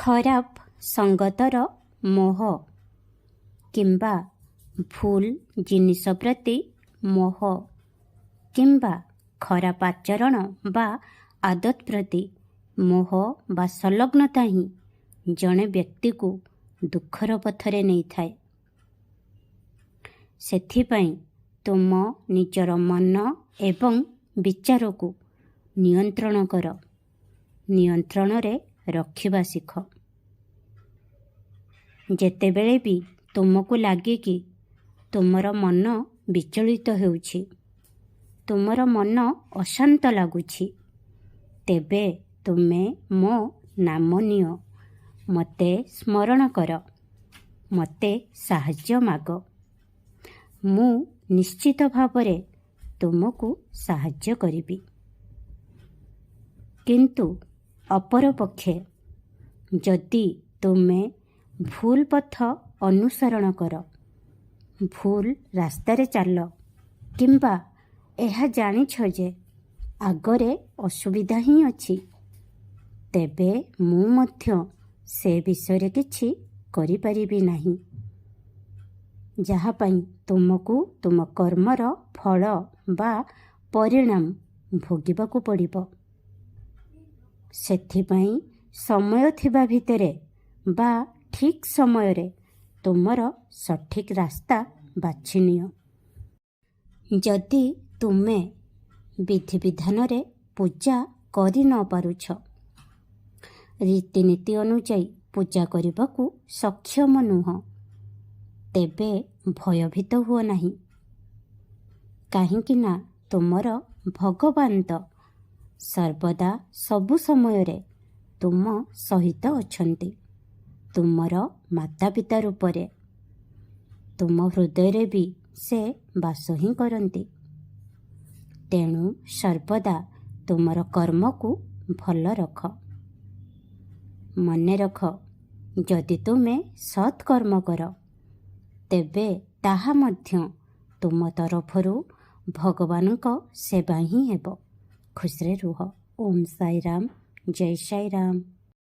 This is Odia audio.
ଖରାପ ସଙ୍ଗତର ମୋହ କିମ୍ବା ଭୁଲ ଜିନିଷ ପ୍ରତି ମୋହ କିମ୍ବା ଖରାପ ଆଚରଣ ବା ଆଦତ ପ୍ରତି ମୋହ ବା ସଂଲଗ୍ନତା ହିଁ ଜଣେ ବ୍ୟକ୍ତିକୁ ଦୁଃଖର ପଥରେ ନେଇଥାଏ। ସେଥିପାଇଁ ତୁମ ନିଜର ମନ ଏବଂ ବିଚାରକୁ ନିୟନ୍ତ୍ରଣ କର, ନିୟନ୍ତ୍ରଣରେ ରଖିବା ଶିଖ। ଯେତେବେଳେ ବି ତୁମକୁ ଲାଗେ କି ତୁମର ମନ ବିଚଳିତ ହେଉଛି, ତୁମର ମନ ଅଶାନ୍ତ ଲାଗୁଛି, ତେବେ ତୁମେ ମୋ ନାମ ନିଅ, ମୋତେ ସ୍ମରଣ କର, ମୋତେ ସାହାଯ୍ୟ ମାଗ। ମୁଁ ନିଶ୍ଚିତ ଭାବରେ ତୁମକୁ ସାହାଯ୍ୟ କରିବି। କିନ୍ତୁ ଅପରପକ୍ଷେ ଯଦି ତୁମେ ଭୁଲ ପଥ ଅନୁସରଣ କର, ଭୁଲ ରାସ୍ତାରେ ଚାଲ କିମ୍ବା ଏହା ଜାଣିଛ ଯେ ଆଗରେ ଅସୁବିଧା ହିଁ ଅଛି, ତେବେ ମୁଁ ମଧ୍ୟ ସେ ବିଷୟରେ କିଛି କରିପାରିବି ନାହିଁ, ଯାହା ପାଇଁ ତୁମକୁ ତୁମ କର୍ମର ଫଳ ବା ପରିଣାମ ଭୋଗିବାକୁ ପଡ଼ିବ। ସେଥିପାଇଁ ସମୟ ଥିବା ଭିତରେ ବା ଠିକ୍ ସମୟରେ ତୁମର ସଠିକ୍ ରାସ୍ତା ବାଛି ନିଅ। ଯଦି ତୁମେ ବିଧିବିଧାନରେ ପୂଜା କରି ନ ପାରୁଛ, ରୀତିନୀତି ଅନୁଯାୟୀ ପୂଜା କରିବାକୁ ସକ୍ଷମ ନୁହଁ, ତେବେ ଭୟଭୀତ ହୁଅ ନାହିଁ। କାହିଁକି ନା ତୁମର ଭଗବାନ ତ ସର୍ବଦା ସବୁ ସମୟରେ ତୁମ ସହିତ ଅଛନ୍ତି, ତୁମର ମାତାପିତା ରୂପରେ। ତୁମ ହୃଦୟରେ ବି ସେ ବାସ ହିଁ କରନ୍ତି। ତେଣୁ ସର୍ବଦା ତୁମର କର୍ମକୁ ଭଲ ରଖ। ମନେ ରଖ, ଯଦି ତୁମେ ସତ୍ କର୍ମ କର, ତେବେ ତାହା ମଧ୍ୟ ତୁମ ତରଫରୁ ଭଗବାନଙ୍କ ସେବା ହିଁ ହେବ। ଖୁସିରେ ରୁହ। ଓମ୍ ସାଇ ରାମ, ଜୟ ସାଇ ରାମ।